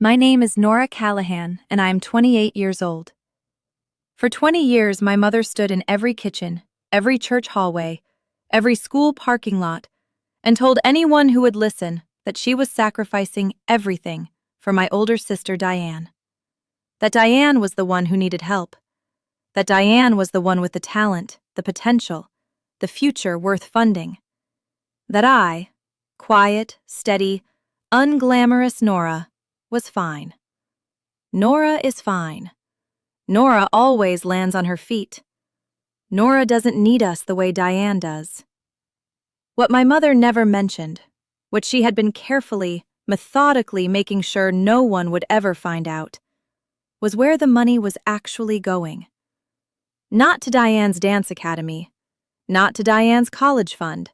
My name is Nora Callahan, and I am 28 years old. For 20 years, my mother stood in every kitchen, every church hallway, every school parking lot, and told anyone who would listen that she was sacrificing everything for my older sister Diane. That Diane was the one who needed help. That Diane was the one with the talent, the potential, the future worth funding. That I, quiet, steady, unglamorous Nora, was fine. Nora is fine. Nora always lands on her feet. Nora doesn't need us the way Diane does. What my mother never mentioned, what she had been carefully, methodically making sure no one would ever find out, was where the money was actually going. Not to Diane's dance academy, not to Diane's college fund,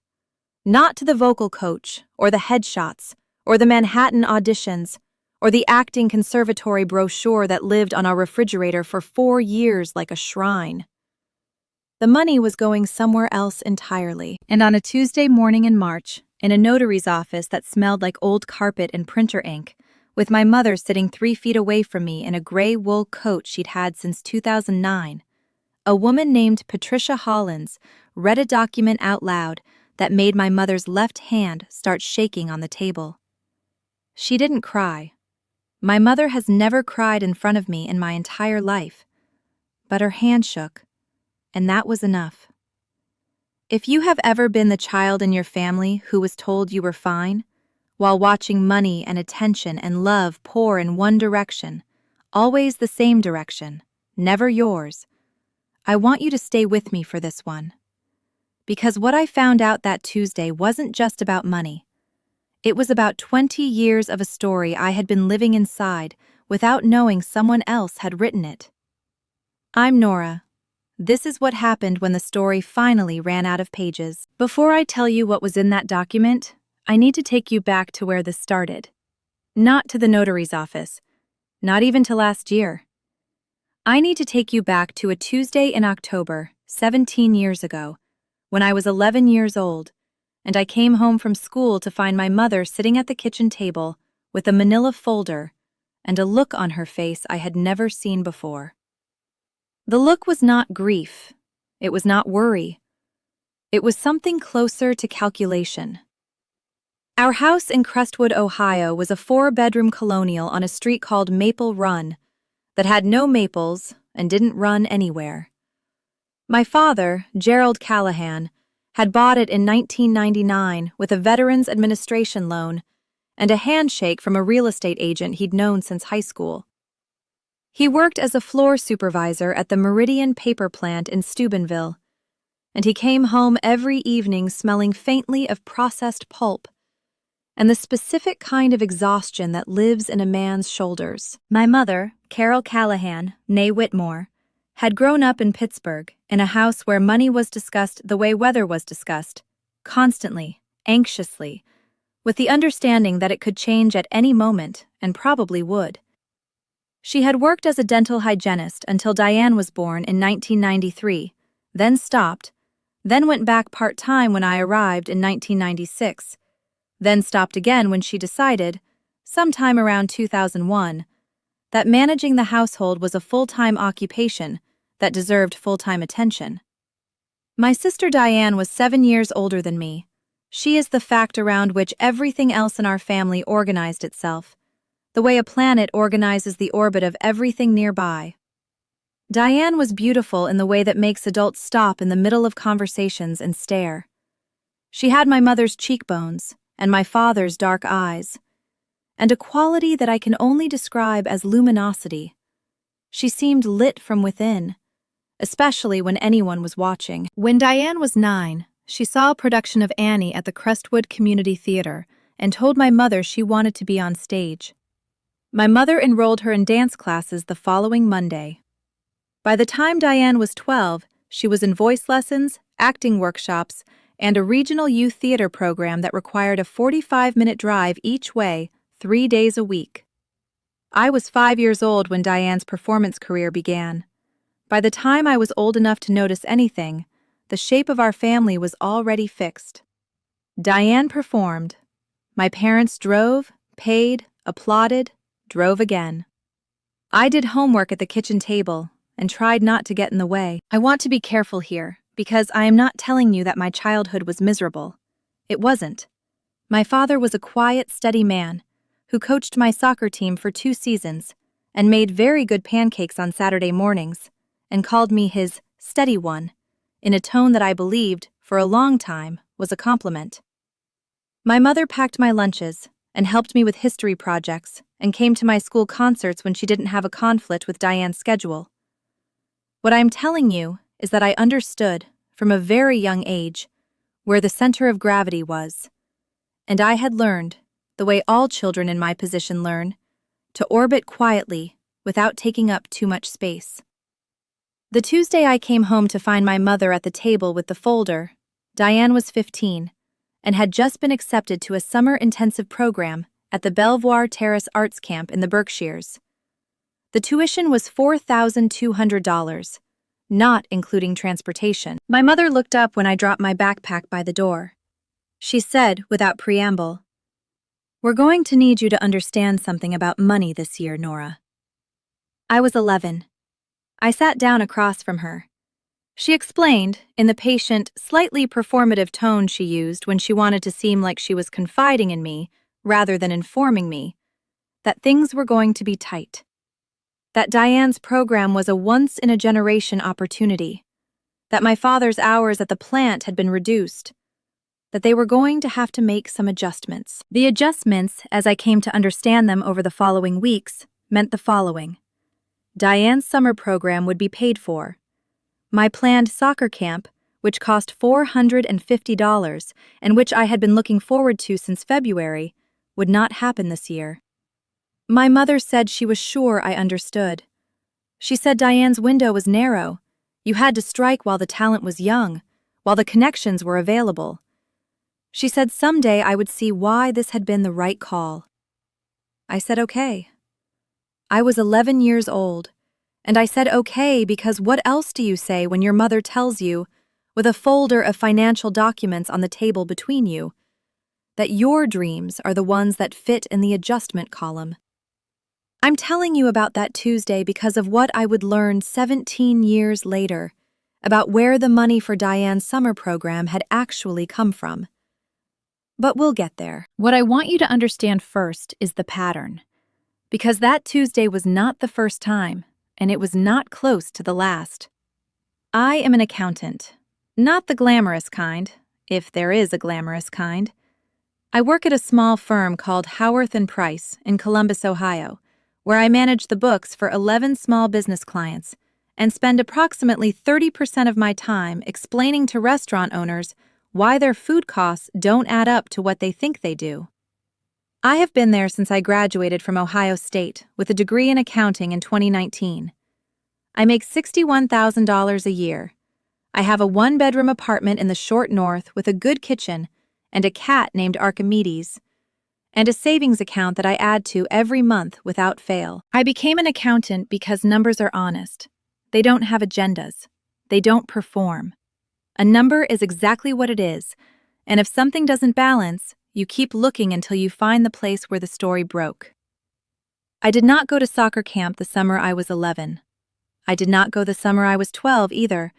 not to the vocal coach, or the headshots, or the Manhattan auditions, or the acting conservatory brochure that lived on our refrigerator for 4 years like a shrine. The money was going somewhere else entirely. And on a Tuesday morning in March, in a notary's office that smelled like old carpet and printer ink, with my mother sitting 3 feet away from me in a gray wool coat she'd had since 2009, a woman named Patricia Hollins read a document out loud that made my mother's left hand start shaking on the table. She didn't cry. My mother has never cried in front of me in my entire life, but her hand shook, and that was enough. If you have ever been the child in your family who was told you were fine, while watching money and attention and love pour in one direction, always the same direction, never yours, I want you to stay with me for this one. Because what I found out that Tuesday wasn't just about money. It was about 20 years of a story I had been living inside without knowing someone else had written it. I'm Nora. This is what happened when the story finally ran out of pages. Before I tell you what was in that document, I need to take you back to where this started. Not to the notary's office, not even to last year. I need to take you back to a Tuesday in October, 17 years ago, when I was 11 years old, and I came home from school to find my mother sitting at the kitchen table with a manila folder and a look on her face I had never seen before. The look was not grief. It was not worry. It was something closer to calculation. Our house in Crestwood, Ohio was a 4-bedroom colonial on a street called Maple Run that had no maples and didn't run anywhere. My father, Gerald Callahan, had bought it in 1999 with a Veterans Administration loan and a handshake from a real estate agent he'd known since high school. He worked as a floor supervisor at the Meridian paper plant in Steubenville, and he came home every evening smelling faintly of processed pulp and the specific kind of exhaustion that lives in a man's shoulders. My mother, Carol Callahan, née Whitmore, had grown up in Pittsburgh in a house where money was discussed the way weather was discussed, constantly, anxiously, with the understanding that it could change at any moment and probably would. She had worked as a dental hygienist until Diane was born in 1993, then stopped, then went back part-time when I arrived in 1996, then stopped again when she decided, sometime around 2001, that managing the household was a full-time occupation that deserved full-time attention. My sister Diane was 7 years older than me. She is the fact around which everything else in our family organized itself, the way a planet organizes the orbit of everything nearby. Diane was beautiful in the way that makes adults stop in the middle of conversations and stare. She had my mother's cheekbones and my father's dark eyes, and a quality that I can only describe as luminosity. She seemed lit from within, especially when anyone was watching. When Diane was 9, she saw a production of Annie at the Crestwood Community Theater and told my mother she wanted to be on stage. My mother enrolled her in dance classes the following Monday. By the time Diane was 12, she was in voice lessons, acting workshops, and a regional youth theater program that required a 45-minute drive each way, 3 days a week. I was 5 years old when Diane's performance career began. By the time I was old enough to notice anything, the shape of our family was already fixed. Diane performed. My parents drove, paid, applauded, drove again. I did homework at the kitchen table and tried not to get in the way. I want to be careful here, because I am not telling you that my childhood was miserable. It wasn't. My father was a quiet, steady man who coached my soccer team for 2 seasons and made very good pancakes on Saturday mornings and called me his steady one in a tone that I believed, for a long time, was a compliment. My mother packed my lunches and helped me with history projects and came to my school concerts when she didn't have a conflict with Diane's schedule. What I'm telling you is that I understood, from a very young age, where the center of gravity was, and I had learned, the way all children in my position learn, to orbit quietly without taking up too much space. The Tuesday I came home to find my mother at the table with the folder, Diane was 15 and had just been accepted to a summer intensive program at the Belvoir Terrace Arts Camp in the Berkshires. The tuition was $4,200, not including transportation. My mother looked up when I dropped my backpack by the door. She said, without preamble, "We're going to need you to understand something about money this year, Nora." I was 11. I sat down across from her. She explained, in the patient, slightly performative tone she used when she wanted to seem like she was confiding in me rather than informing me, that things were going to be tight. That Diane's program was a once-in-a-generation opportunity. That my father's hours at the plant had been reduced. That they were going to have to make some adjustments. The adjustments, as I came to understand them over the following weeks, meant the following. Diane's summer program would be paid for. My planned soccer camp, which cost $450 and which I had been looking forward to since February, would not happen this year. My mother said she was sure I understood. She said Diane's window was narrow. You had to strike while the talent was young, while the connections were available. She said someday I would see why this had been the right call. I said okay. I was 11 years old, and I said okay because what else do you say when your mother tells you, with a folder of financial documents on the table between you, that your dreams are the ones that fit in the adjustment column? I'm telling you about that Tuesday because of what I would learn 17 years later, about where the money for Diane's summer program had actually come from. But we'll get there. What I want you to understand first is the pattern. Because that Tuesday was not the first time, and it was not close to the last. I am an accountant. Not the glamorous kind, if there is a glamorous kind. I work at a small firm called Howarth & Price in Columbus, Ohio, where I manage the books for 11 small business clients and spend approximately 30% of my time explaining to restaurant owners why their food costs don't add up to what they think they do. I have been there since I graduated from Ohio State with a degree in accounting in 2019. I make $61,000 a year. I have a 1-bedroom apartment in the short north with a good kitchen and a cat named Archimedes, and a savings account that I add to every month without fail. I became an accountant because numbers are honest. They don't have agendas. They don't perform. A number is exactly what it is, and if something doesn't balance, you keep looking until you find the place where the story broke. I did not go to soccer camp the summer I was 11. I did not go the summer I was 12 either,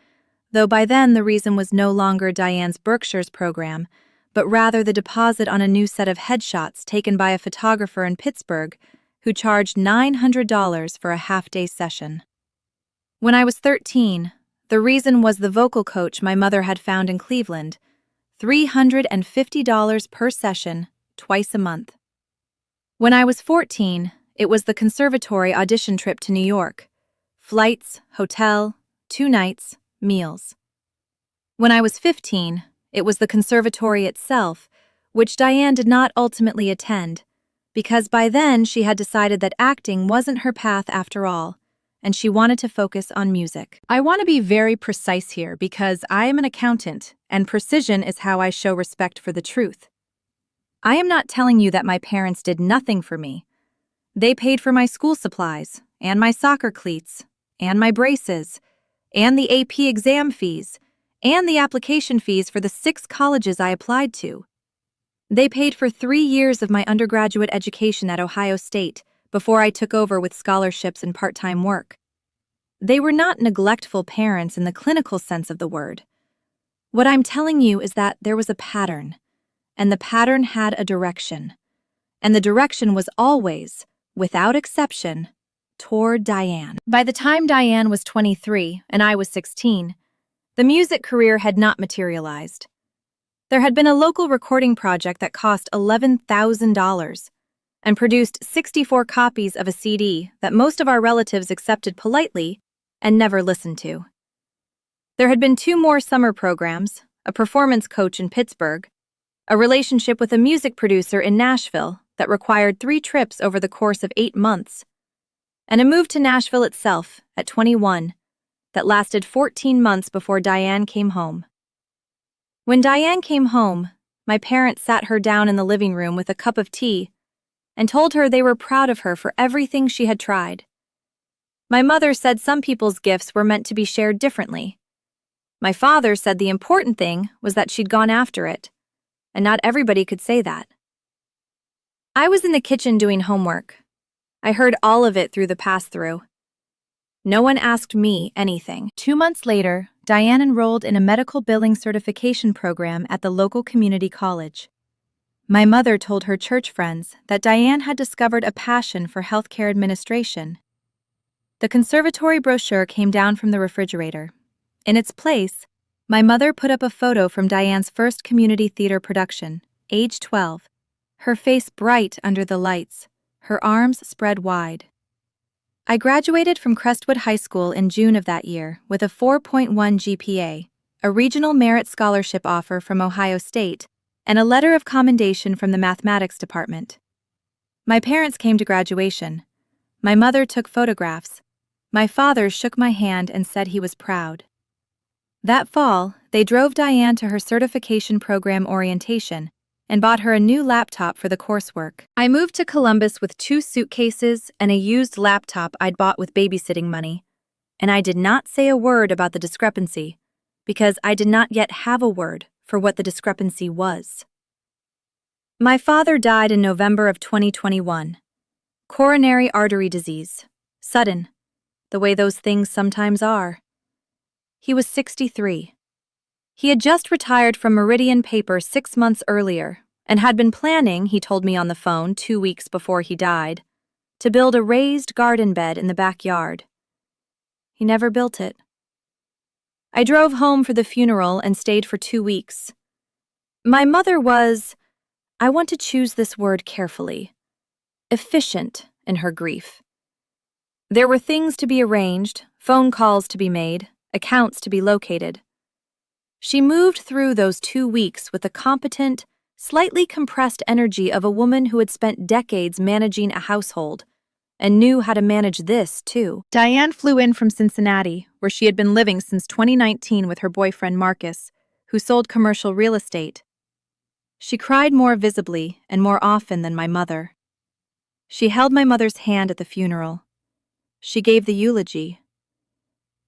though by then the reason was no longer Diane's Berkshires program, but rather the deposit on a new set of headshots taken by a photographer in Pittsburgh who charged $900 for a half-day session. When I was 13, the reason was the vocal coach my mother had found in Cleveland, $350 per session, twice a month. When I was 14, it was the conservatory audition trip to New York. Flights, hotel, 2 nights, meals. When I was 15, it was the conservatory itself, which Diane did not ultimately attend, because by then she had decided that acting wasn't her path after all, and she wanted to focus on music. I want to be very precise here because I am an accountant, and precision is how I show respect for the truth. I am not telling you that my parents did nothing for me. They paid for my school supplies, and my soccer cleats, and my braces, and the AP exam fees, and the application fees for the 6 colleges I applied to. They paid for 3 years of my undergraduate education at Ohio State before I took over with scholarships and part-time work. They were not neglectful parents in the clinical sense of the word. What I'm telling you is that there was a pattern, and the pattern had a direction. And the direction was always, without exception, toward Diane. By the time Diane was 23 and I was 16, the music career had not materialized. There had been a local recording project that cost $11,000 and produced 64 copies of a CD that most of our relatives accepted politely and never listened to. There had been 2 more summer programs, a performance coach in Pittsburgh, a relationship with a music producer in Nashville that required 3 trips over the course of 8 months, and a move to Nashville itself at 21 that lasted 14 months before Diane came home. When Diane came home, my parents sat her down in the living room with a cup of tea and told her they were proud of her for everything she had tried. My mother said some people's gifts were meant to be shared differently. My father said the important thing was that she'd gone after it, and not everybody could say that. I was in the kitchen doing homework. I heard all of it through the pass-through. No one asked me anything. 2 months later, Diane enrolled in a medical billing certification program at the local community college. My mother told her church friends that Diane had discovered a passion for healthcare administration. The conservatory brochure came down from the refrigerator. In its place, my mother put up a photo from Diane's first community theater production, age 12, her face bright under the lights, her arms spread wide. I graduated from Crestwood High School in June of that year with a 4.1 GPA, a regional merit scholarship offer from Ohio State, and a letter of commendation from the mathematics department. My parents came to graduation. My mother took photographs. My father shook my hand and said he was proud. That fall, they drove Diane to her certification program orientation and bought her a new laptop for the coursework. I moved to Columbus with 2 suitcases and a used laptop I'd bought with babysitting money, and I did not say a word about the discrepancy because I did not yet have a word for what the discrepancy was. My father died in November of 2021. Coronary artery disease. Sudden. The way those things sometimes are. He was 63. He had just retired from Meridian Paper 6 months earlier and had been planning, he told me on the phone 2 weeks before he died, to build a raised garden bed in the backyard. He never built it. I drove home for the funeral and stayed for 2 weeks. My mother was, I want to choose this word carefully, efficient in her grief. There were things to be arranged, phone calls to be made, accounts to be located. She moved through those 2 weeks with the competent, slightly compressed energy of a woman who had spent decades managing a household and knew how to manage this, too. Diane flew in from Cincinnati, where she had been living since 2019 with her boyfriend Marcus, who sold commercial real estate. She cried more visibly and more often than my mother. She held my mother's hand at the funeral. She gave the eulogy.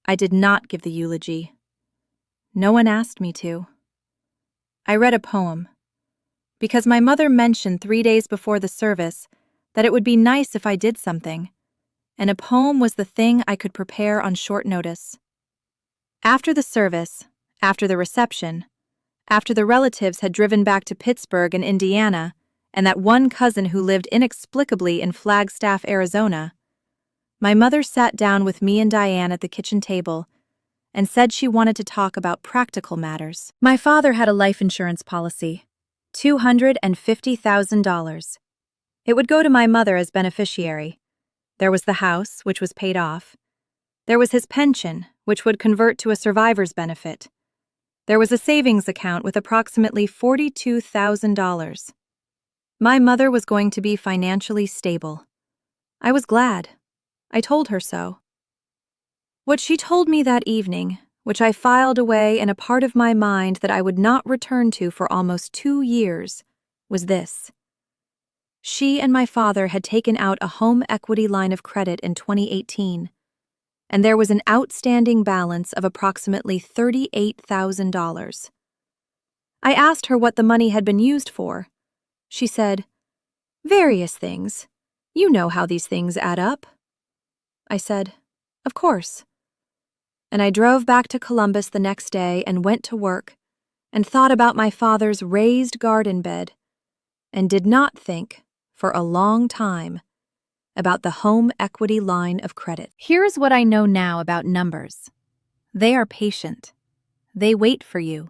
I did not give the eulogy. No one asked me to. I read a poem, because my mother mentioned 3 days before the service that it would be nice if I did something, and a poem was the thing I could prepare on short notice. After the service, after the reception, after the relatives had driven back to Pittsburgh and Indiana, and that one cousin who lived inexplicably in Flagstaff, Arizona, my mother sat down with me and Diane at the kitchen table and said she wanted to talk about practical matters. My father had a life insurance policy, $250,000. It would go to my mother as beneficiary. There was the house, which was paid off. There was his pension, which would convert to a survivor's benefit. There was a savings account with approximately $42,000. My mother was going to be financially stable. I was glad. I told her so. What she told me that evening, which I filed away in a part of my mind that I would not return to for almost 2 years, was this. She and my father had taken out a home equity line of credit in 2018, and there was an outstanding balance of approximately $38,000. I asked her what the money had been used for. She said, "Various things. You know how these things add up. I said, Of course. And I drove back to Columbus the next day and went to work and thought about my father's raised garden bed and did not think, for a long time, about the home equity line of credit. Here's what I know now about numbers. They are patient. They wait for you.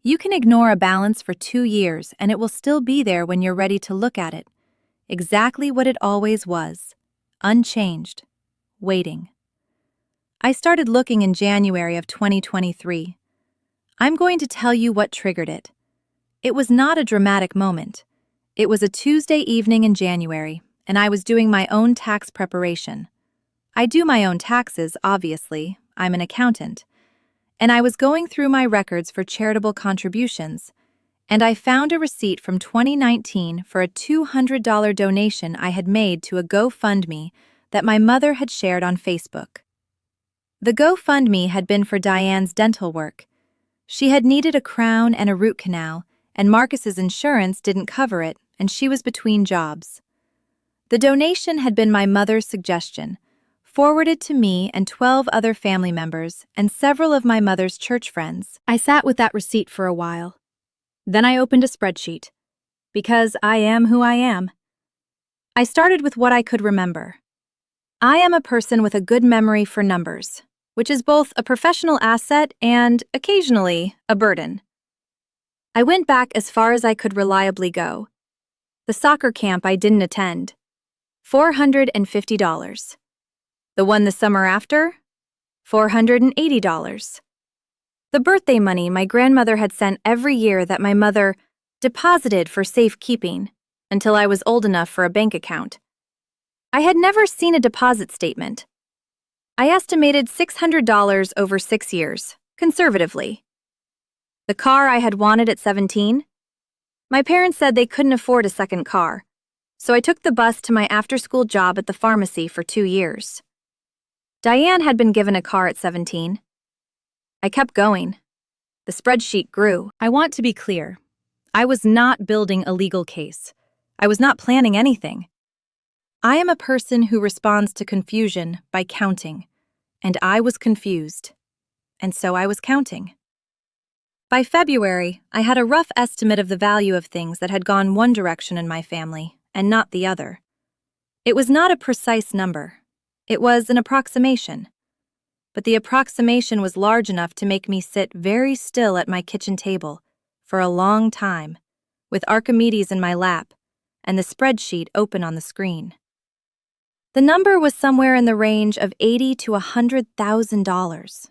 You can ignore a balance for 2 years and it will still be there when you're ready to look at it. Exactly what it always was. Unchanged. Waiting. I started looking in January of 2023. I'm going to tell you what triggered it. It was not a dramatic moment. It was a Tuesday evening in January, and I was doing my own tax preparation. I do my own taxes, obviously. I'm an accountant. And I was going through my records for charitable contributions, and I found a receipt from 2019 for a $200 donation I had made to a GoFundMe that my mother had shared on Facebook. The GoFundMe had been for Diane's dental work. She had needed a crown and a root canal, and Marcus's insurance didn't cover it, and she was between jobs. The donation had been my mother's suggestion, forwarded to me and 12 other family members and several of my mother's church friends. I sat with that receipt for a while. Then I opened a spreadsheet, because I am who I am. I started with what I could remember. I am a person with a good memory for numbers, which is both a professional asset and, occasionally, a burden. I went back as far as I could reliably go. The soccer camp I didn't attend, $450. The one the summer after, $480. The birthday money my grandmother had sent every year that my mother deposited for safekeeping until I was old enough for a bank account. I had never seen a deposit statement. I estimated $600 over 6 years, conservatively. The car I had wanted at 17? My parents said they couldn't afford a second car, so I took the bus to my after-school job at the pharmacy for 2 years. Diane had been given a car at 17. I kept going. The spreadsheet grew. I want to be clear. I was not building a legal case. I was not planning anything. I am a person who responds to confusion by counting, and I was confused, and so I was counting. By February, I had a rough estimate of the value of things that had gone one direction in my family and not the other. It was not a precise number. It was an approximation. But the approximation was large enough to make me sit very still at my kitchen table for a long time, with Archimedes in my lap and the spreadsheet open on the screen. The number was somewhere in the range of $80,000 to $100,000.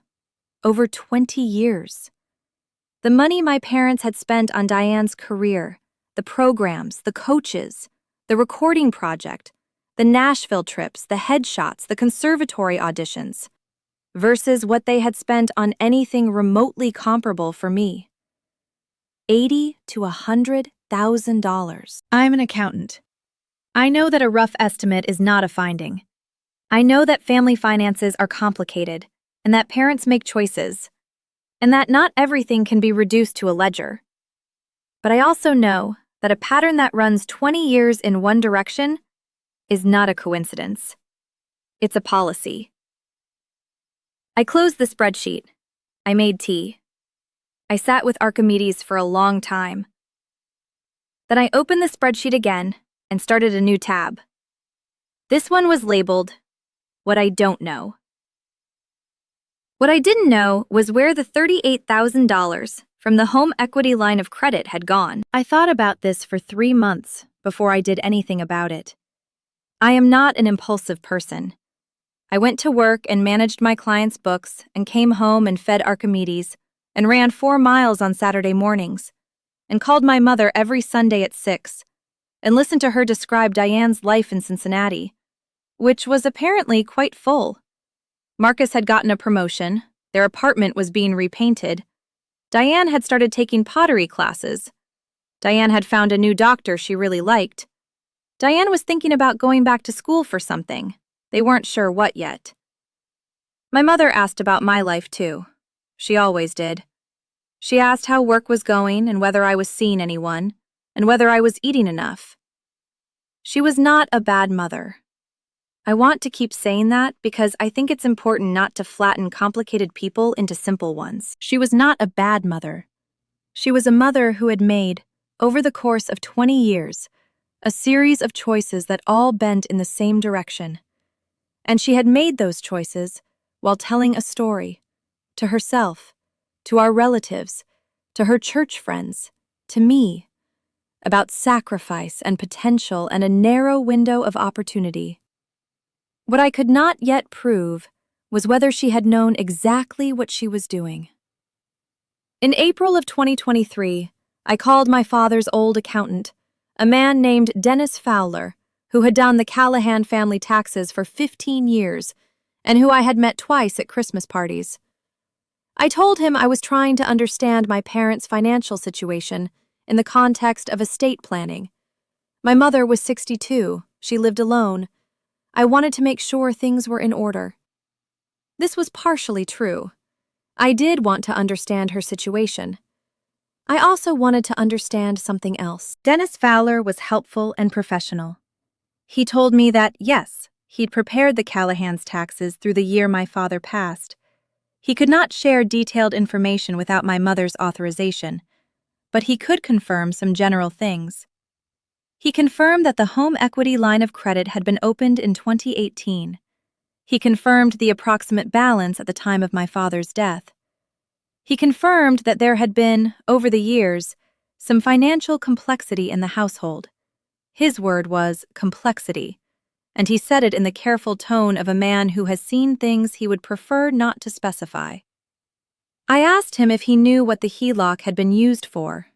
Over 20 years. The money my parents had spent on Diane's career, the programs, the coaches, the recording project, the Nashville trips, the headshots, the conservatory auditions, versus what they had spent on anything remotely comparable for me. $80,000 to $100,000. I'm an accountant. I know that a rough estimate is not a finding. I know that family finances are complicated, and that parents make choices, and that not everything can be reduced to a ledger. But I also know that a pattern that runs 20 years in one direction is not a coincidence. It's a policy. I closed the spreadsheet. I made tea. I sat with Archimedes for a long time. Then I opened the spreadsheet again and started a new tab. This one was labeled, What I Don't Know. What I didn't know was where the $38,000 from the home equity line of credit had gone. I thought about this for 3 months before I did anything about it. I am not an impulsive person. I went to work and managed my clients' books and came home and fed Archimedes and ran 4 miles on Saturday mornings and called my mother every Sunday at 6 and listened to her describe Diane's life in Cincinnati, which was apparently quite full. Marcus had gotten a promotion, their apartment was being repainted, Diane had started taking pottery classes, Diane had found a new doctor she really liked, Diane was thinking about going back to school for something. They weren't sure what yet. My mother asked about my life too. She always did. She asked how work was going and whether I was seeing anyone, and whether I was eating enough. She was not a bad mother. I want to keep saying that because I think it's important not to flatten complicated people into simple ones. She was not a bad mother. She was a mother who had made, over the course of 20 years, a series of choices that all bent in the same direction. And she had made those choices while telling a story, to herself, to our relatives, to her church friends, to me, about sacrifice and potential and a narrow window of opportunity. What I could not yet prove was whether she had known exactly what she was doing. In April of 2023, I called my father's old accountant, a man named Dennis Fowler, who had done the Callahan family taxes for 15 years and who I had met twice at Christmas parties. I told him I was trying to understand my parents' financial situation in the context of estate planning. My mother was 62, she lived alone. I wanted to make sure things were in order. This was partially true. I did want to understand her situation. I also wanted to understand something else. Dennis Fowler was helpful and professional. He told me that, yes, he'd prepared the Callahans' taxes through the year my father passed. He could not share detailed information without my mother's authorization, but he could confirm some general things. He confirmed that the home equity line of credit had been opened in 2018. He confirmed the approximate balance at the time of my father's death. He confirmed that there had been, over the years, some financial complexity in the household. His word was complexity, and he said it in the careful tone of a man who has seen things he would prefer not to specify. I asked him if he knew what the HELOC had been used for.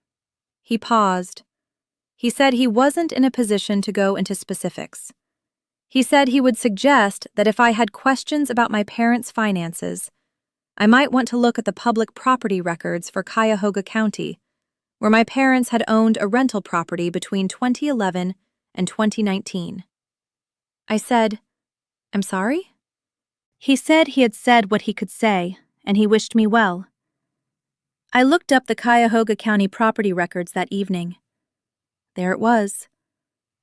He paused. He said he wasn't in a position to go into specifics. He said he would suggest that if I had questions about my parents' finances, I might want to look at the public property records for Cuyahoga County, where my parents had owned a rental property between 2011 and 2019. I said, "I'm sorry?" He said he had said what he could say, and he wished me well. I looked up the Cuyahoga County property records that evening. There it was,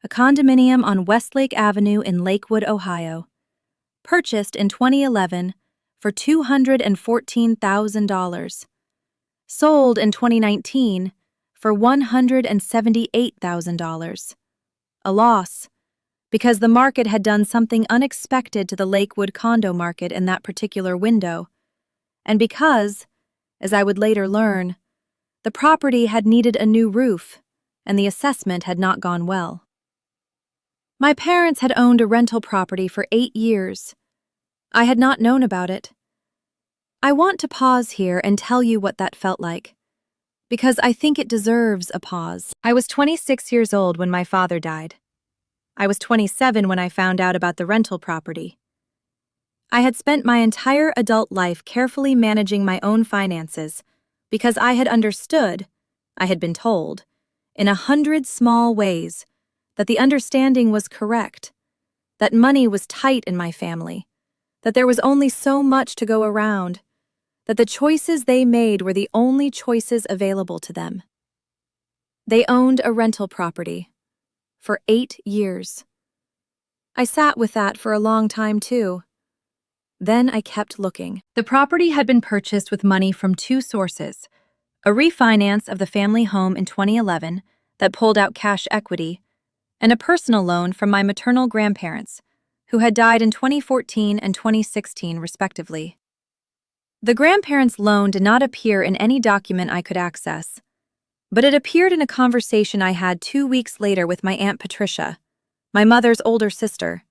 a condominium on Westlake Avenue in Lakewood, Ohio, purchased in 2011 for $214,000, sold in 2019 for $178,000. A loss, because the market had done something unexpected to the Lakewood condo market in that particular window, and because, as I would later learn, the property had needed a new roof and the assessment had not gone well. My parents had owned a rental property for 8 years. I had not known about it. I want to pause here and tell you what that felt like, because I think it deserves a pause. I was 26 years old when my father died. I was 27 when I found out about the rental property. I had spent my entire adult life carefully managing my own finances because I had understood, I had been told, in 100 small ways, that the understanding was correct, that money was tight in my family, that there was only so much to go around, that the choices they made were the only choices available to them. They owned a rental property for 8 years. I sat with that for a long time, too. Then I kept looking. The property had been purchased with money from 2 sources: a refinance of the family home in 2011 that pulled out cash equity, and a personal loan from my maternal grandparents, who had died in 2014 and 2016 respectively. The grandparents' loan did not appear in any document I could access, but it appeared in a conversation I had 2 weeks later with my Aunt Patricia, my mother's older sister,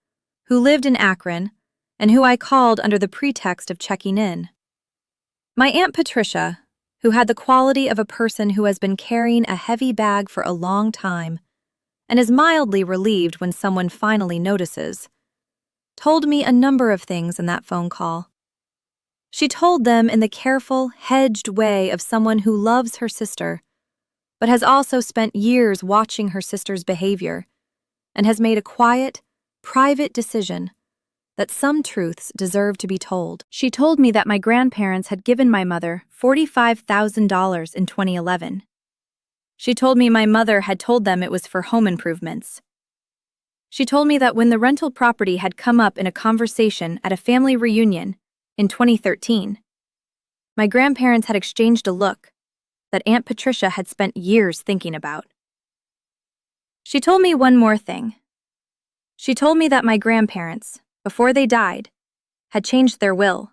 who lived in Akron and who I called under the pretext of checking in. My Aunt Patricia, who had the quality of a person who has been carrying a heavy bag for a long time and is mildly relieved when someone finally notices, told me a number of things in that phone call. She told them in the careful, hedged way of someone who loves her sister, but has also spent years watching her sister's behavior and has made a quiet, private decision that some truths deserve to be told. She told me that my grandparents had given my mother $45,000 in 2011. She told me my mother had told them it was for home improvements. She told me that when the rental property had come up in a conversation at a family reunion in 2013, my grandparents had exchanged a look that Aunt Patricia had spent years thinking about. She told me one more thing. She told me that my grandparents, before they died, had changed their will.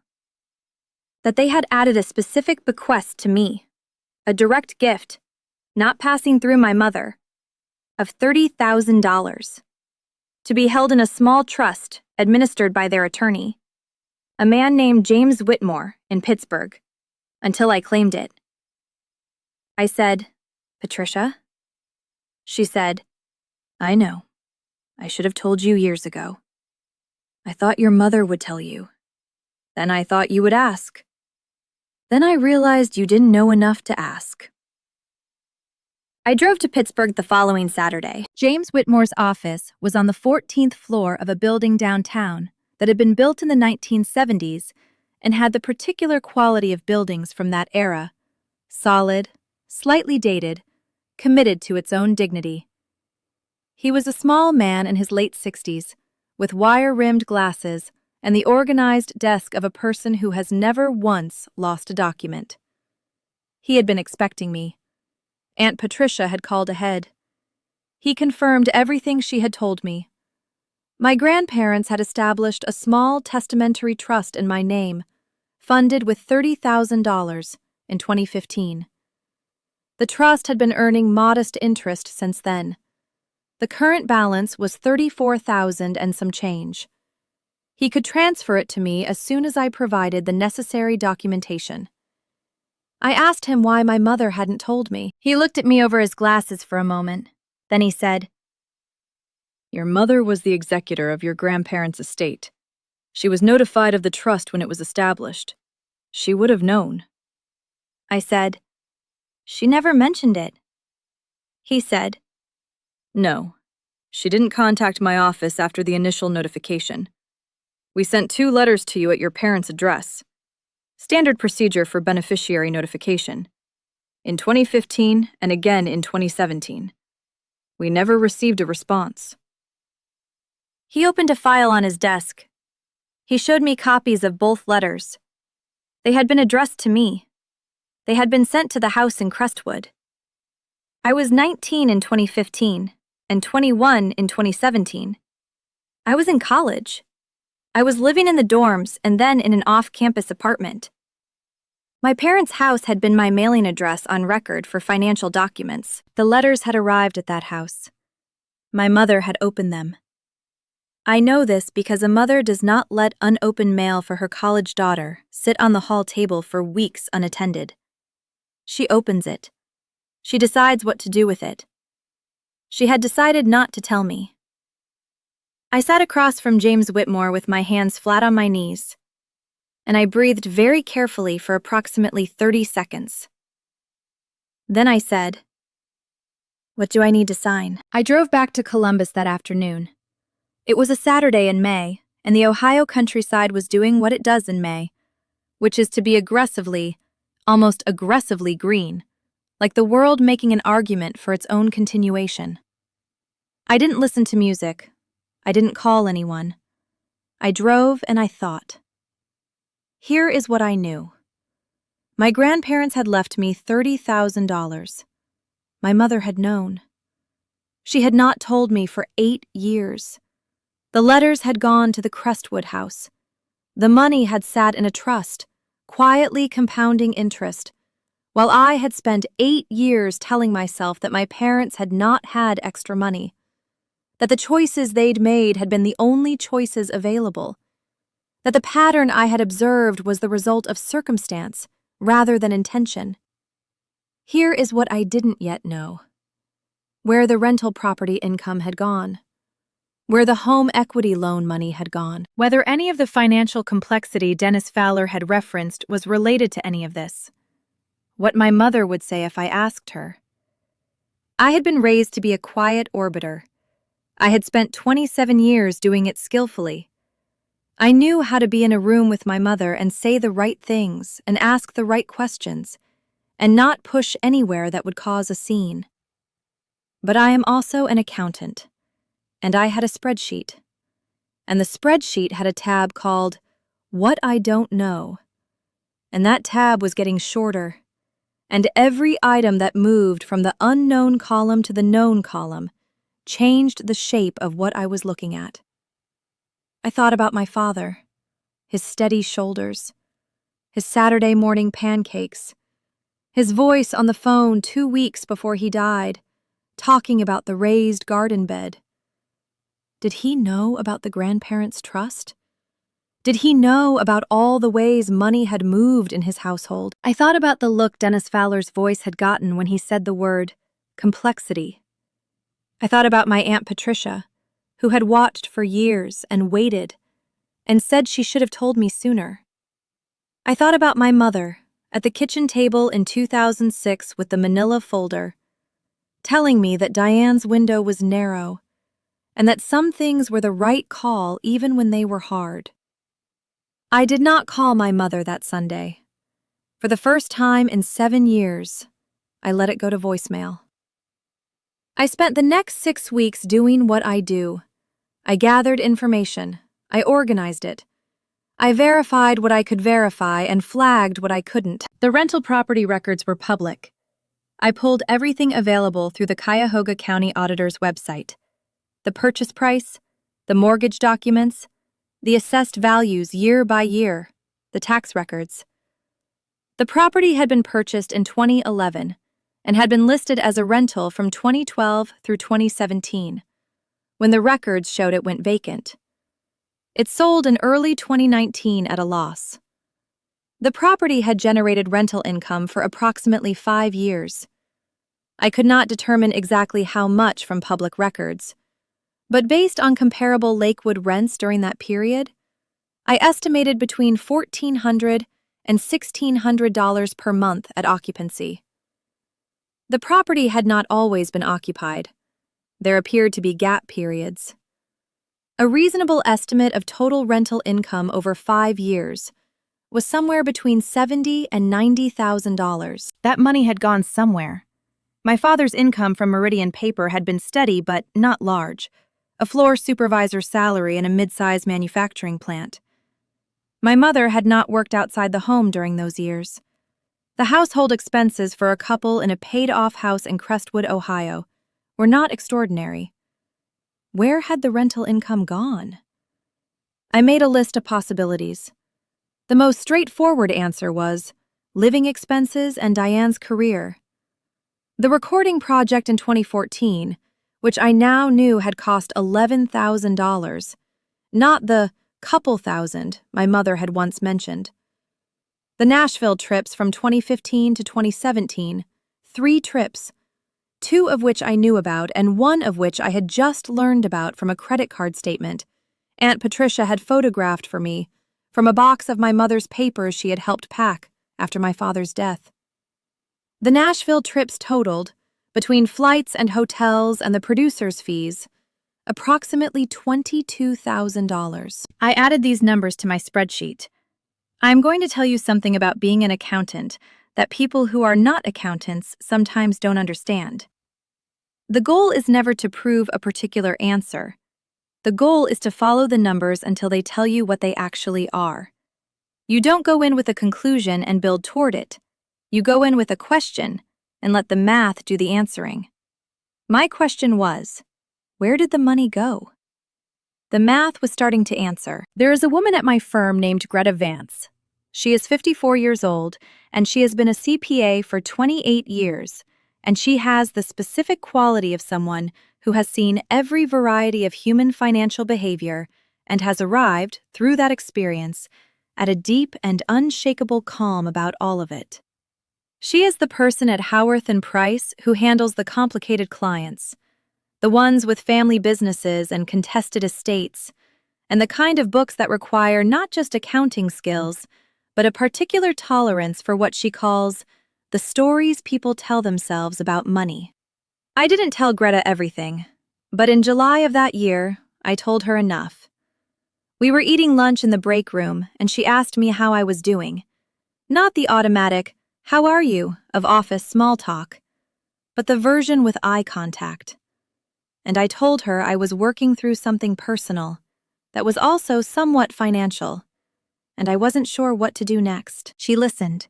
That they had added a specific bequest to me, a direct gift, not passing through my mother, of $30,000, to be held in a small trust administered by their attorney, a man named James Whitmore in Pittsburgh, until I claimed it. I said, "Patricia?" She said, "I know. I should have told you years ago. I thought your mother would tell you. Then I thought you would ask. Then I realized you didn't know enough to ask." I drove to Pittsburgh the following Saturday. James Whitmore's office was on the 14th floor of a building downtown that had been built in the 1970s and had the particular quality of buildings from that era: solid, slightly dated, committed to its own dignity. He was a small man in his late 60s, with wire-rimmed glasses and the organized desk of a person who has never once lost a document. He had been expecting me. Aunt Patricia had called ahead. He confirmed everything she had told me. My grandparents had established a small testamentary trust in my name, funded with $30,000 in 2015. The trust had been earning modest interest since then. The current balance was $34,000 and some change. He could transfer it to me as soon as I provided the necessary documentation. I asked him why my mother hadn't told me. He looked at me over his glasses for a moment. Then he said, "Your mother was the executor of your grandparents' estate. She was notified of the trust when it was established. She would have known." I said, "She never mentioned it." He said, "No, she didn't contact my office after the initial notification. We sent 2 letters to you at your parents' address. Standard procedure for beneficiary notification. In 2015 and again in 2017. We never received a response." He opened a file on his desk. He showed me copies of both letters. They had been addressed to me. They had been sent to the house in Crestwood. I was 19 in 2015 and 21 in 2017. I was in college. I was living in the dorms and then in an off-campus apartment. My parents' house had been my mailing address on record for financial documents. The letters had arrived at that house. My mother had opened them. I know this because a mother does not let unopened mail for her college daughter sit on the hall table for weeks unattended. She opens it. She decides what to do with it. She had decided not to tell me. I sat across from James Whitmore with my hands flat on my knees, and I breathed very carefully for approximately 30 seconds. Then I said, "What do I need to sign?" I drove back to Columbus that afternoon. It was a Saturday in May, and the Ohio countryside was doing what it does in May, which is to be aggressively, almost aggressively green, like the world making an argument for its own continuation. I didn't listen to music. I didn't call anyone. I drove and I thought. Here is what I knew. My grandparents had left me $30,000. My mother had known. She had not told me for 8 years. The letters had gone to the Crestwood house. The money had sat in a trust, quietly compounding interest, while I had spent 8 years telling myself that my parents had not had extra money, that the choices they'd made had been the only choices available, that the pattern I had observed was the result of circumstance rather than intention. Here is what I didn't yet know: where the rental property income had gone, where the home equity loan money had gone, whether any of the financial complexity Dennis Fowler had referenced was related to any of this, what my mother would say if I asked her. I had been raised to be a quiet orbiter. I had spent 27 years doing it skillfully. I knew how to be in a room with my mother and say the right things and ask the right questions, and not push anywhere that would cause a scene. But I am also an accountant. and I had a spreadsheet. And the spreadsheet had a tab called What I Don't Know. And that tab was getting shorter, and every item that moved from the unknown column to the known column changed the shape of what I was looking at. I thought about my father, his steady shoulders, his Saturday morning pancakes, his voice on the phone 2 weeks before he died, talking about the raised garden bed. Did he know about the grandparents' trust? Did he know about all the ways money had moved in his household? I thought about the look Dennis Fowler's voice had gotten when he said the word complexity. I thought about my Aunt Patricia, who had watched for years and waited, and said she should have told me sooner. I thought about my mother at the kitchen table in 2006 with the manila folder, telling me that Diane's window was narrow, and that some things were the right call even when they were hard. I did not call my mother that Sunday. For the first time in 7 years, I let it go to voicemail. I spent the next 6 weeks doing what I do. I gathered information. I organized it. I verified what I could verify and flagged what I couldn't. The rental property records were public. I pulled everything available through the Cuyahoga County Auditor's website. The purchase price, the mortgage documents, the assessed values year by year, the tax records. The property had been purchased in 2011 and had been listed as a rental from 2012 through 2017, when the records showed it went vacant. It sold in early 2019 at a loss. The property had generated rental income for approximately 5 years. I could not determine exactly how much from public records, but based on comparable Lakewood rents during that period, I estimated between $1,400 and $1,600 per month at occupancy. The property had not always been occupied. There appeared to be gap periods. A reasonable estimate of total rental income over 5 years was somewhere between $70,000 and $90,000. That money had gone somewhere. My father's income from Meridian Paper had been steady but not large, a floor supervisor's salary in a mid-size manufacturing plant. My mother had not worked outside the home during those years. The household expenses for a couple in a paid-off house in Crestwood, Ohio, were not extraordinary. Where had the rental income gone? I made a list of possibilities. The most straightforward answer was living expenses and Diane's career. The recording project in 2014, which I now knew had cost $11,000, not the couple thousand my mother had once mentioned. The Nashville trips from 2015 to 2017, 3 trips, 2 of which I knew about and 1 of which I had just learned about from a credit card statement Aunt Patricia had photographed for me from a box of my mother's papers she had helped pack after my father's death. The Nashville trips totaled, between flights and hotels and the producer's fees, approximately $22,000. I added these numbers to my spreadsheet. I'm going to tell you something about being an accountant that people who are not accountants sometimes don't understand. The goal is never to prove a particular answer. The goal is to follow the numbers until they tell you what they actually are. You don't go in with a conclusion and build toward it. You go in with a question and let the math do the answering. My question was, where did the money go? The math was starting to answer. There is a woman at my firm named Greta Vance. She is 54 years old, and she has been a CPA for 28 years, and she has the specific quality of someone who has seen every variety of human financial behavior and has arrived, through that experience, at a deep and unshakable calm about all of it. She is the person at Howarth & Price who handles the complicated clients, the ones with family businesses and contested estates, and the kind of books that require not just accounting skills, but a particular tolerance for what she calls the stories people tell themselves about money. I didn't tell Greta everything, but in July of that year, I told her enough. We were eating lunch in the break room, and she asked me how I was doing. Not the automatic, "How are you?" of office small talk, but the version with eye contact. and I told her I was working through something personal that was also somewhat financial, and I wasn't sure what to do next. She listened.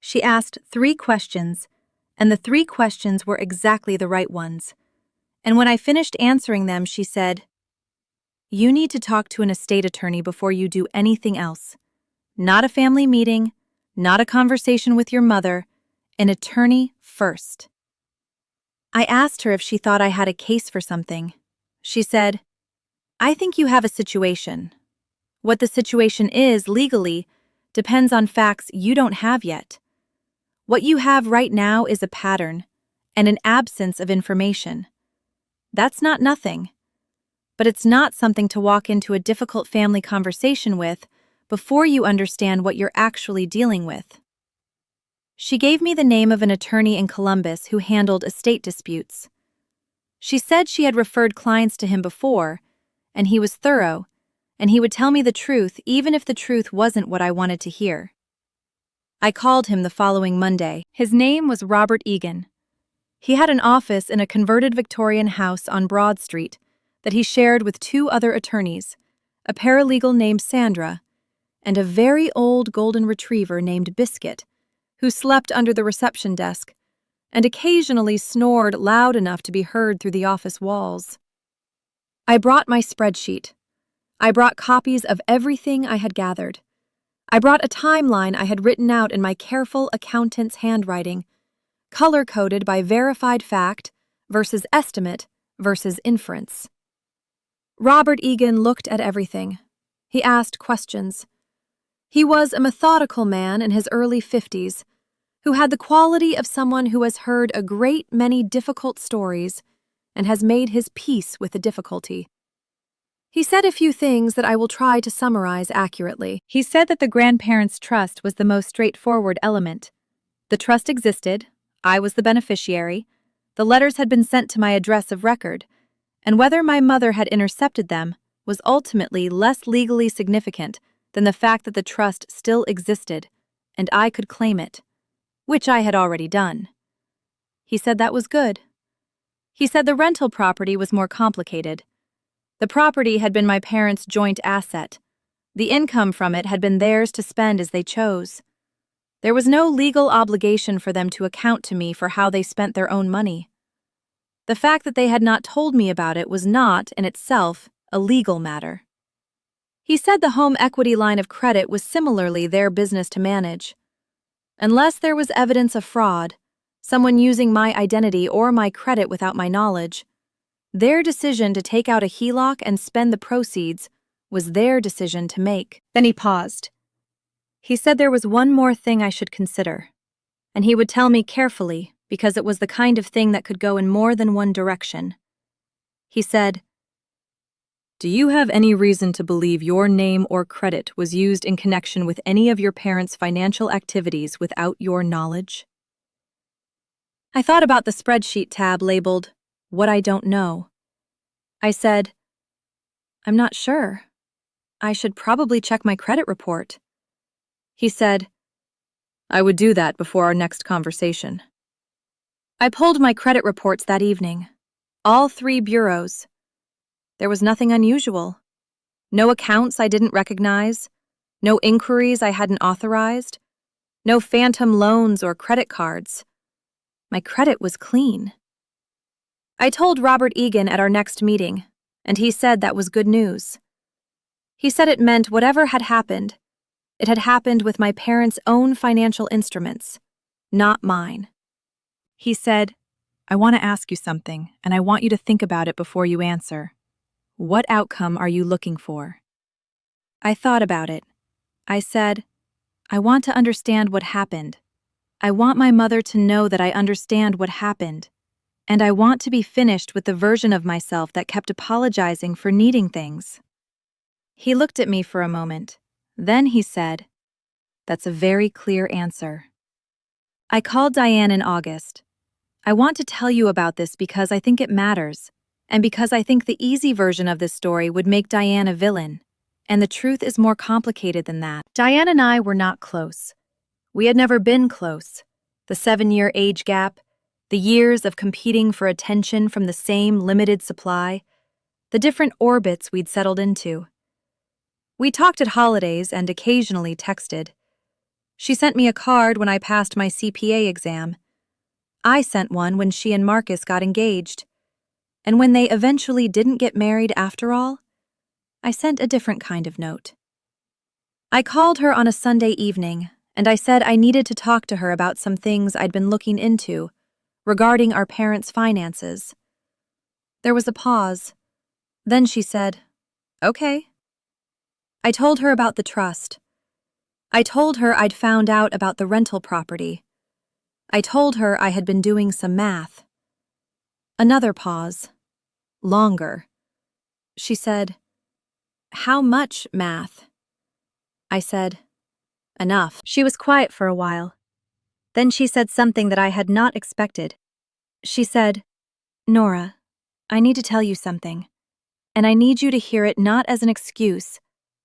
She asked 3 questions, and the 3 questions were exactly the right ones. And when I finished answering them, she said, "You need to talk to an estate attorney before you do anything else. Not a family meeting, not a conversation with your mother, an attorney first." I asked her if she thought I had a case for something. She said, "I think you have a situation. What the situation is legally depends on facts you don't have yet. What you have right now is a pattern and an absence of information. That's not nothing, but it's not something to walk into a difficult family conversation with before you understand what you're actually dealing with." She gave me the name of an attorney in Columbus who handled estate disputes. She said she had referred clients to him before, and he was thorough, and he would tell me the truth even if the truth wasn't what I wanted to hear. I called him the following Monday. His name was Robert Egan. He had an office in a converted Victorian house on Broad Street that he shared with 2 other attorneys, a paralegal named Sandra, and a very old golden retriever named Biscuit, who slept under the reception desk and occasionally snored loud enough to be heard through the office walls. I brought my spreadsheet. I brought copies of everything I had gathered. I brought a timeline I had written out in my careful accountant's handwriting, color-coded by verified fact versus estimate versus inference. Robert Egan looked at everything. He asked questions. He was a methodical man in his early 50s, who had the quality of someone who has heard a great many difficult stories and has made his peace with the difficulty. He said a few things that I will try to summarize accurately. He said that the grandparents' trust was the most straightforward element. The trust existed, I was the beneficiary, the letters had been sent to my address of record, and whether my mother had intercepted them was ultimately less legally significant than the fact that the trust still existed, and I could claim it, which I had already done. He said that was good. He said the rental property was more complicated. The property had been my parents' joint asset. The income from it had been theirs to spend as they chose. There was no legal obligation for them to account to me for how they spent their own money. The fact that they had not told me about it was not, in itself, a legal matter. He said the home equity line of credit was similarly their business to manage. Unless there was evidence of fraud, someone using my identity or my credit without my knowledge, their decision to take out a HELOC and spend the proceeds was their decision to make. Then he paused. He said there was one more thing I should consider, and he would tell me carefully because it was the kind of thing that could go in more than one direction. He said, "Do you have any reason to believe your name or credit was used in connection with any of your parents' financial activities without your knowledge?" I thought about the spreadsheet tab labeled, "What I don't know." I said, "I'm not sure. I should probably check my credit report." He said, "I would do that before our next conversation." I pulled my credit reports that evening, all 3 bureaus. There was nothing unusual. No accounts I didn't recognize, no inquiries I hadn't authorized, no phantom loans or credit cards. My credit was clean. I told Robert Egan at our next meeting, and he said that was good news. He said it meant whatever had happened, it had happened with my parents' own financial instruments, not mine. He said, "I want to ask you something, and I want you to think about it before you answer. What outcome are you looking for?" I thought about it. I said, "I want to understand what happened. I want my mother to know that I understand what happened, and I want to be finished with the version of myself that kept apologizing for needing things." He looked at me for a moment. Then he said, "That's a very clear answer." I called Diane in August. "I want to tell you about this because I think it matters, and because I think the easy version of this story would make Diane a villain, and the truth is more complicated than that." Diane and I were not close. We had never been close. The 7-year age gap, The years of competing for attention from the same limited supply, the different orbits we'd settled into. We talked at holidays and occasionally texted. She sent me a card when I passed my CPA exam. I sent one when she and Marcus got engaged. And when they eventually didn't get married after all, I sent a different kind of note. I called her on a Sunday evening, and I said I needed to talk to her about some things I'd been looking into regarding our parents' finances. There was a pause. Then she said, "Okay." I told her about the trust. I told her I'd found out about the rental property. I told her I had been doing some math. Another pause. Longer. She said, "How much math?" I said, "Enough." She was quiet for a while. Then she said something that I had not expected. She said, "Nora, I need to tell you something, and I need you to hear it not as an excuse,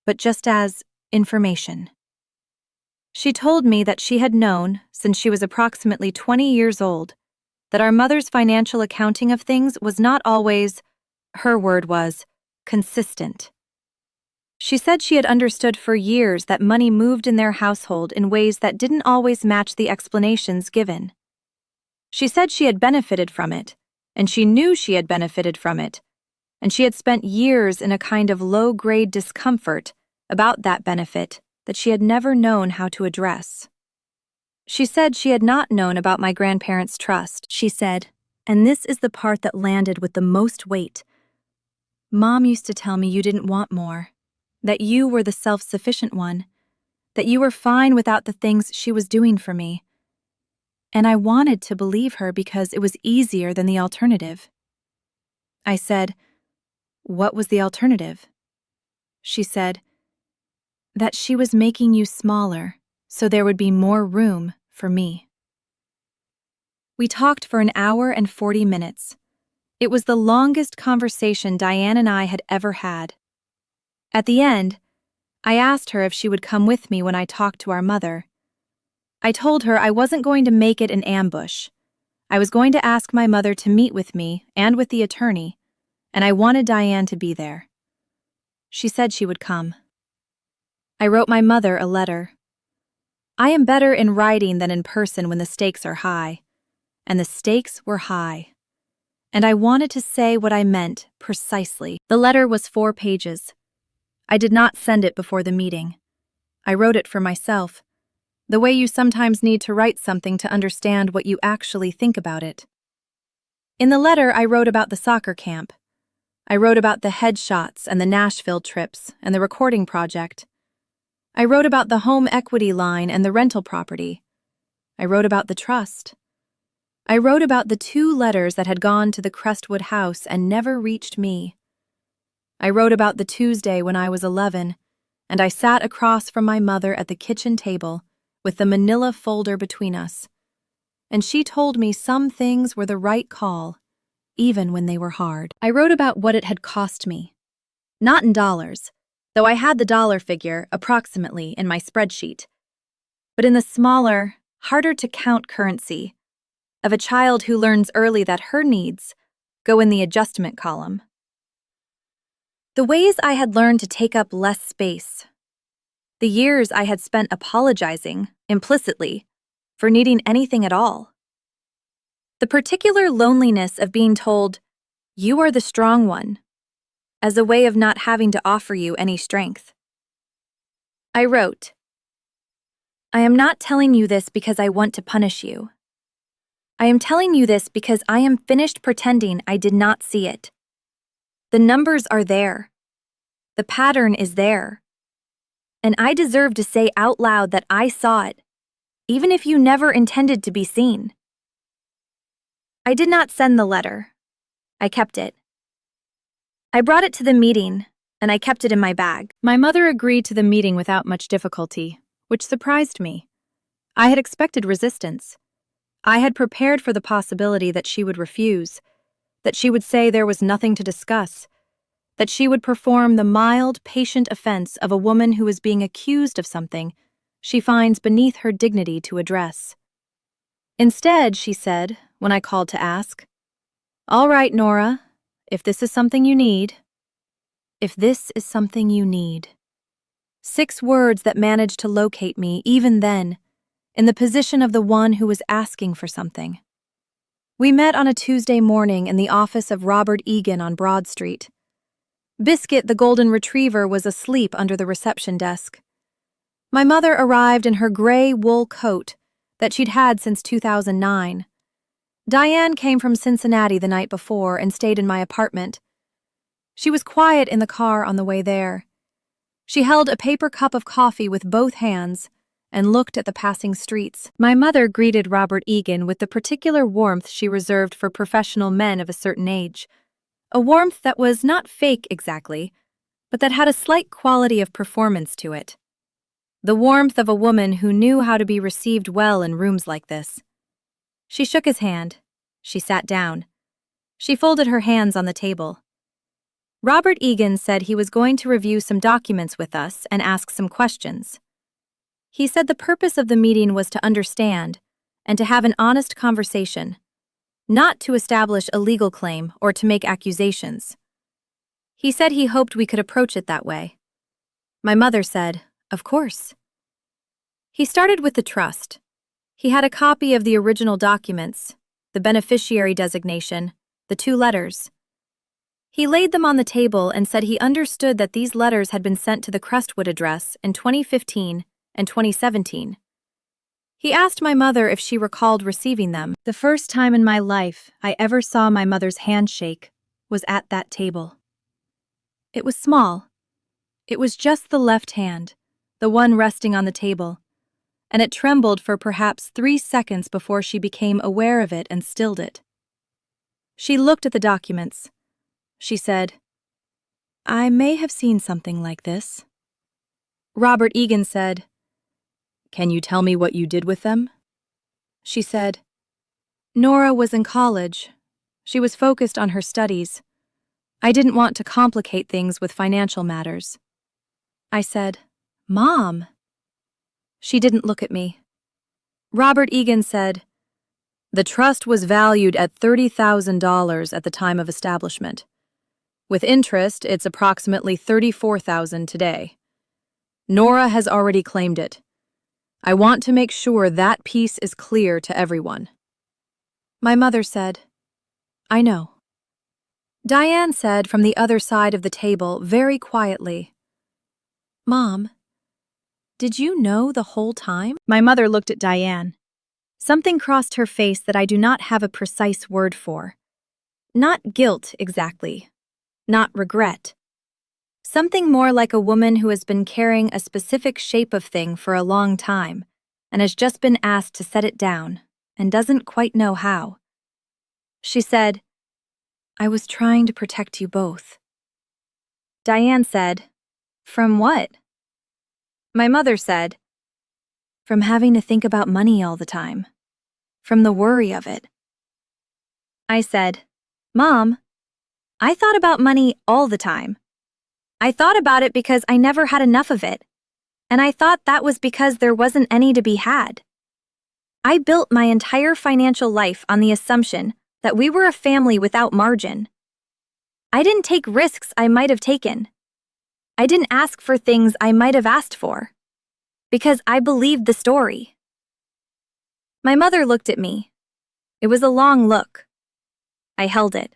but just as information." She told me that she had known, since she was approximately 20 years old, that our mother's financial accounting of things was not always, her word was, consistent. She said she had understood for years that money moved in their household in ways that didn't always match the explanations given. She said she had benefited from it, and she knew she had benefited from it, and she had spent years in a kind of low-grade discomfort about that benefit that she had never known how to address. She said she had not known about my grandparents' trust. She said, and this is the part that landed with the most weight, "Mom used to tell me you didn't want more, that you were the self-sufficient one, that you were fine without the things she was doing for me. And I wanted to believe her because it was easier than the alternative." I said, "What was the alternative?" She said, "That she was making you smaller, so there would be more room for me." We talked for an hour and 40 minutes. It was the longest conversation Diane and I had ever had. At the end, I asked her if she would come with me when I talked to our mother. I told her I wasn't going to make it an ambush. I was going to ask my mother to meet with me and with the attorney, and I wanted Diane to be there. She said she would come. I wrote my mother a letter. I am better in writing than in person when the stakes are high, and the stakes were high. And I wanted to say what I meant precisely. The letter was 4 pages. I did not send it before the meeting. I wrote it for myself, the way you sometimes need to write something to understand what you actually think about it. In the letter, I wrote about the soccer camp. I wrote about the headshots and the Nashville trips and the recording project. I wrote about the home equity line and the rental property. I wrote about the trust. I wrote about the 2 letters that had gone to the Crestwood house and never reached me. I wrote about the Tuesday when I was 11, and I sat across from my mother at the kitchen table with the manila folder between us. And she told me some things were the right call, even when they were hard. I wrote about what it had cost me. Not in dollars, though I had the dollar figure, approximately, in my spreadsheet, but in the smaller, harder-to-count currency of a child who learns early that her needs go in the adjustment column. The ways I had learned to take up less space. The years I had spent apologizing, implicitly, for needing anything at all. The particular loneliness of being told, "You are the strong one," as a way of not having to offer you any strength. I wrote, "I am not telling you this because I want to punish you. I am telling you this because I am finished pretending I did not see it. The numbers are there. The pattern is there. And I deserve to say out loud that I saw it, even if you never intended to be seen." I did not send the letter. I kept it. I brought it to the meeting, and I kept it in my bag. My mother agreed to the meeting without much difficulty, which surprised me. I had expected resistance. I had prepared for the possibility that she would refuse, that she would say there was nothing to discuss, that she would perform the mild, patient offense of a woman who is being accused of something she finds beneath her dignity to address. Instead, she said, when I called to ask, "All right, Nora, if this is something you need." If this is something you need. 6 words that managed to locate me, even then, in the position of the one who was asking for something. We met on a Tuesday morning in the office of Robert Egan on Broad Street. Biscuit, the golden retriever, was asleep under the reception desk. My mother arrived in her gray wool coat that she'd had since 2009. Diane came from Cincinnati the night before and stayed in my apartment. She was quiet in the car on the way there. She held a paper cup of coffee with both hands and looked at the passing streets. My mother greeted Robert Egan with the particular warmth she reserved for professional men of a certain age. A warmth that was not fake exactly, but that had a slight quality of performance to it. The warmth of a woman who knew how to be received well in rooms like this. She shook his hand. She sat down. She folded her hands on the table. Robert Egan said he was going to review some documents with us and ask some questions. He said the purpose of the meeting was to understand and to have an honest conversation, not to establish a legal claim or to make accusations. He said he hoped we could approach it that way. My mother said, "Of course." He started with the trust. He had a copy of the original documents, the beneficiary designation, the 2 letters. He laid them on the table and said he understood that these letters had been sent to the Crestwood address in 2015 and 2017. He asked my mother if she recalled receiving them. The first time in my life I ever saw my mother's hand shake was at that table. It was small. It was just the left hand, the one resting on the table, and it trembled for perhaps 3 seconds before she became aware of it and stilled it. She looked at the documents. She said, "I may have seen something like this." Robert Egan said, "Can you tell me what you did with them?" She said, "Nora was in college. She was focused on her studies. I didn't want to complicate things with financial matters." I said, "Mom." She didn't look at me. Robert Egan said, "The trust was valued at $30,000 at the time of establishment. With interest, it's approximately $34,000 today. Nora has already claimed it. I want to make sure that piece is clear to everyone." My mother said, "I know." Diane said from the other side of the table very quietly, "Mom, did you know the whole time?" My mother looked at Diane. Something crossed her face that I do not have a precise word for. Not guilt, exactly. Not regret. Something more like a woman who has been carrying a specific shape of thing for a long time and has just been asked to set it down and doesn't quite know how. She said, "I was trying to protect you both." Diane said, "From what?" My mother said, "From having to think about money all the time. From the worry of it." I said, "Mom, I thought about money all the time. I thought about it because I never had enough of it, and I thought that was because there wasn't any to be had. I built my entire financial life on the assumption that we were a family without margin. I didn't take risks I might have taken. I didn't ask for things I might have asked for, because I believed the story." My mother looked at me. It was a long look. I held it.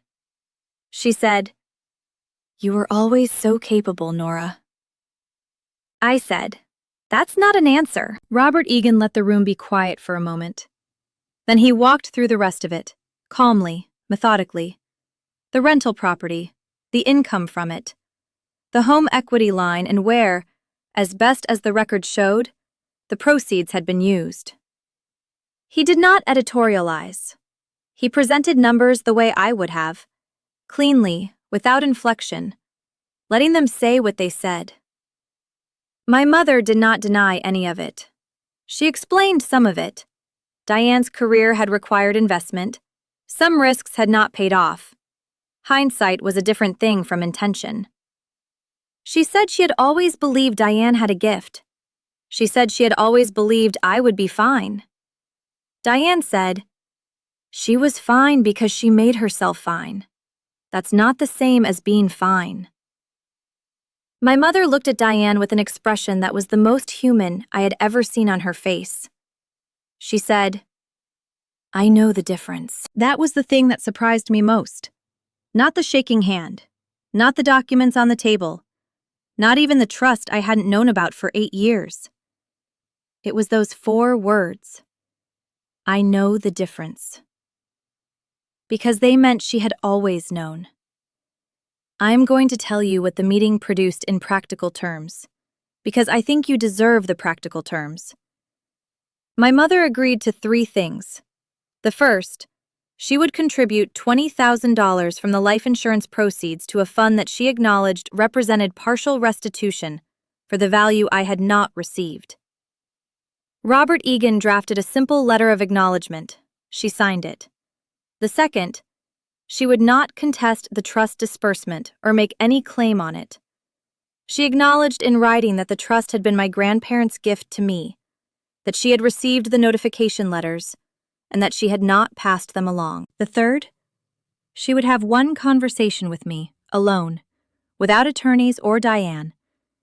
She said, "You were always so capable, Nora." I said, "That's not an answer." Robert Egan let the room be quiet for a moment. Then he walked through the rest of it, calmly, methodically. The rental property, the income from it, the home equity line, and where, as best as the record showed, the proceeds had been used. He did not editorialize. He presented numbers the way I would have, cleanly, without inflection, letting them say what they said. My mother did not deny any of it. She explained some of it. Diane's career had required investment. Some risks had not paid off. Hindsight was a different thing from intention. She said she had always believed Diane had a gift. She said she had always believed I would be fine. Diane said, "She was fine because she made herself fine. That's not the same as being fine." My mother looked at Diane with an expression that was the most human I had ever seen on her face. She said, "I know the difference." That was the thing that surprised me most. Not the shaking hand, not the documents on the table, not even the trust I hadn't known about for 8 years. It was those 4 words. I know the difference. Because they meant she had always known. I'm going to tell you what the meeting produced in practical terms, because I think you deserve the practical terms. My mother agreed to 3 things. The first, she would contribute $20,000 from the life insurance proceeds to a fund that she acknowledged represented partial restitution for the value I had not received. Robert Egan drafted a simple letter of acknowledgement. She signed it. The second, she would not contest the trust disbursement or make any claim on it. She acknowledged in writing that the trust had been my grandparents' gift to me, that she had received the notification letters, and that she had not passed them along. The third, she would have one conversation with me, alone, without attorneys or Diane,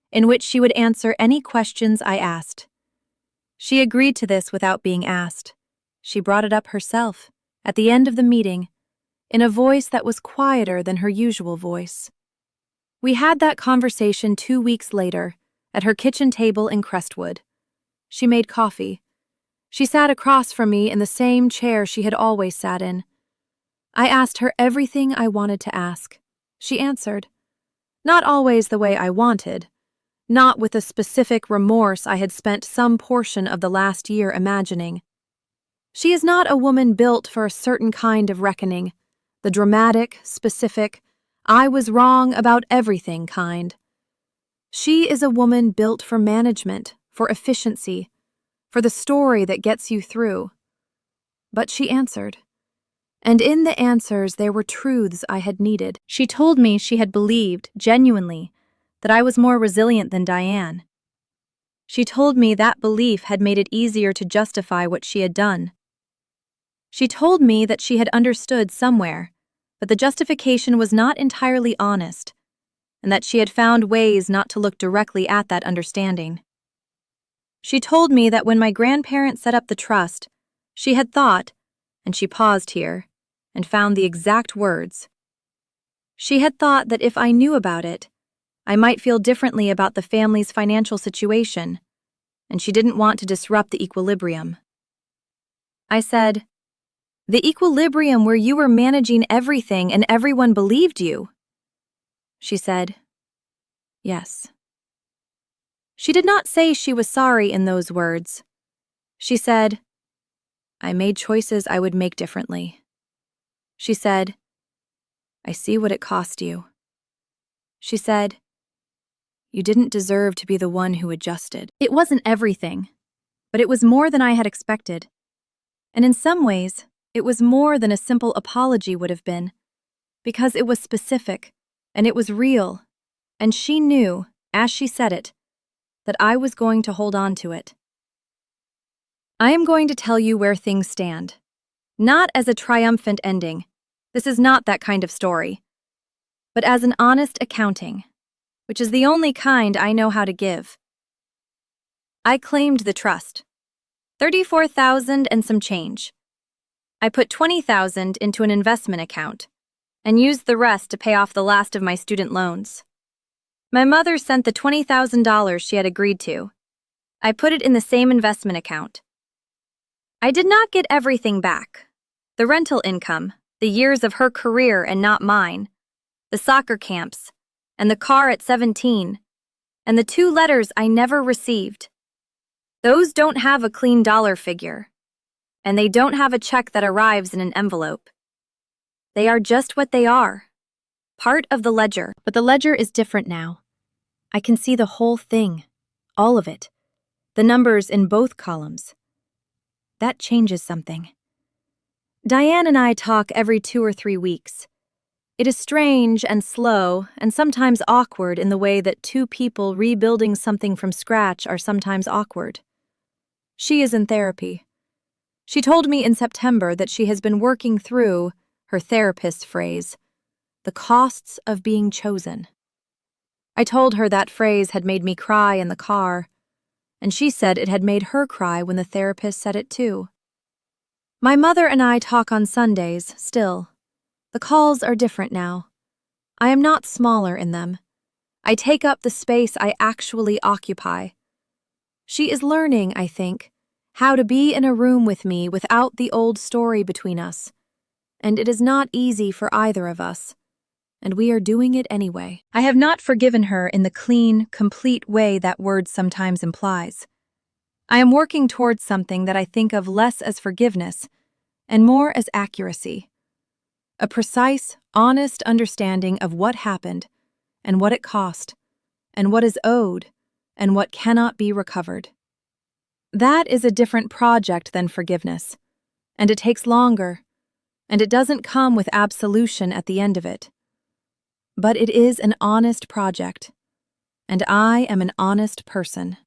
in which she would answer any questions I asked. She agreed to this without being asked. She brought it up herself, at the end of the meeting, in a voice that was quieter than her usual voice. We had that conversation 2 weeks later, at her kitchen table in Crestwood. She made coffee. She sat across from me in the same chair she had always sat in. I asked her everything I wanted to ask. She answered. Not always the way I wanted, not with the specific remorse I had spent some portion of the last year imagining. She is not a woman built for a certain kind of reckoning, the dramatic, specific, I was wrong about everything kind. She is a woman built for management, for efficiency, for the story that gets you through. But she answered. And in the answers there were truths I had needed. She told me she had believed, genuinely, that I was more resilient than Diane. She told me that belief had made it easier to justify what she had done. She told me that she had understood somewhere, but the justification was not entirely honest, and that she had found ways not to look directly at that understanding. She told me that when my grandparents set up the trust, she had thought, and she paused here, and found the exact words. She had thought that if I knew about it, I might feel differently about the family's financial situation, and she didn't want to disrupt the equilibrium. I said, "The equilibrium where you were managing everything and everyone believed you." She said, "Yes." She did not say she was sorry in those words. She said, "I made choices I would make differently." She said, "I see what it cost you." She said, "You didn't deserve to be the one who adjusted." It wasn't everything, but it was more than I had expected. And in some ways, it was more than a simple apology would have been, because it was specific, and it was real, and she knew, as she said it, that I was going to hold on to it. I am going to tell you where things stand. Not as a triumphant ending. This is not that kind of story. But as an honest accounting, which is the only kind I know how to give. I claimed the trust. $34,000 and some change. I put $20,000 into an investment account and used the rest to pay off the last of my student loans. My mother sent the $20,000 she had agreed to. I put it in the same investment account. I did not get everything back. The rental income, the years of her career and not mine, the soccer camps, and the car at 17, and the 2 letters I never received. Those don't have a clean dollar figure, and they don't have a check that arrives in an envelope. They are just what they are, part of the ledger. But the ledger is different now. I can see the whole thing, all of it, the numbers in both columns. That changes something. Diane and I talk every 2 or 3 weeks. It is strange and slow and sometimes awkward in the way that 2 people rebuilding something from scratch are sometimes awkward. She is in therapy. She told me in September that she has been working through, her therapist's phrase, the costs of being chosen. I told her that phrase had made me cry in the car, and she said it had made her cry when the therapist said it too. My mother and I talk on Sundays, still. The calls are different now. I am not smaller in them. I take up the space I actually occupy. She is learning, I think, how to be in a room with me without the old story between us. And it is not easy for either of us. And we are doing it anyway. I have not forgiven her in the clean, complete way that word sometimes implies. I am working towards something that I think of less as forgiveness and more as accuracy. A precise, honest understanding of what happened and what it cost and what is owed and what cannot be recovered. That is a different project than forgiveness, and it takes longer, and it doesn't come with absolution at the end of it. But it is an honest project, and I am an honest person.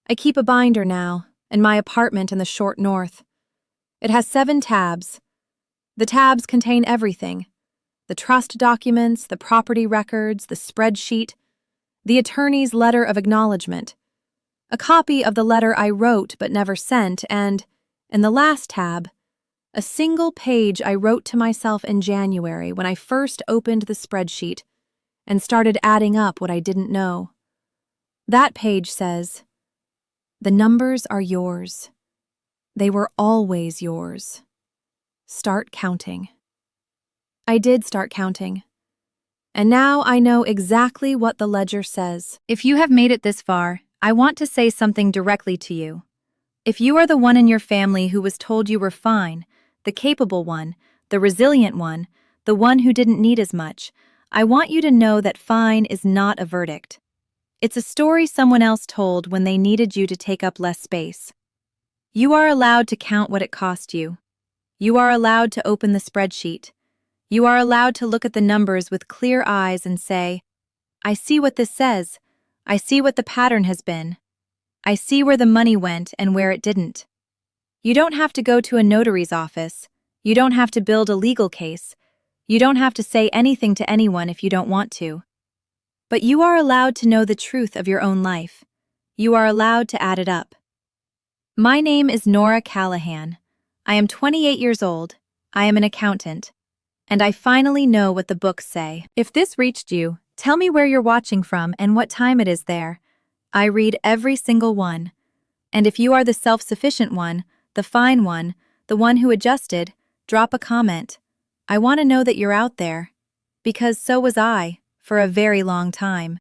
I keep a binder now, in my apartment in the short north. It has 7 tabs. The tabs contain everything: the trust documents, the property records, the spreadsheet, the attorney's letter of acknowledgement, a copy of the letter I wrote but never sent, and, in the last tab, a single page I wrote to myself in January when I first opened the spreadsheet and started adding up what I didn't know. That page says, "The numbers are yours. They were always yours. Start counting." I did start counting. And now I know exactly what the ledger says. If you have made it this far, I want to say something directly to you. If you are the one in your family who was told you were fine, the capable one, the resilient one, the one who didn't need as much, I want you to know that fine is not a verdict. It's a story someone else told when they needed you to take up less space. You are allowed to count what it cost you. You are allowed to open the spreadsheet. You are allowed to look at the numbers with clear eyes and say, "I see what this says. I see what the pattern has been. I see where the money went and where it didn't." You don't have to go to a notary's office. You don't have to build a legal case. You don't have to say anything to anyone if you don't want to. But you are allowed to know the truth of your own life. You are allowed to add it up. My name is Nora Callahan. I am 28 years old. I am an accountant. And I finally know what the books say. If this reached you, tell me where you're watching from and what time it is there. I read every single one. And if you are the self-sufficient one, the fine one, the one who adjusted, drop a comment. I want to know that you're out there. Because so was I, for a very long time.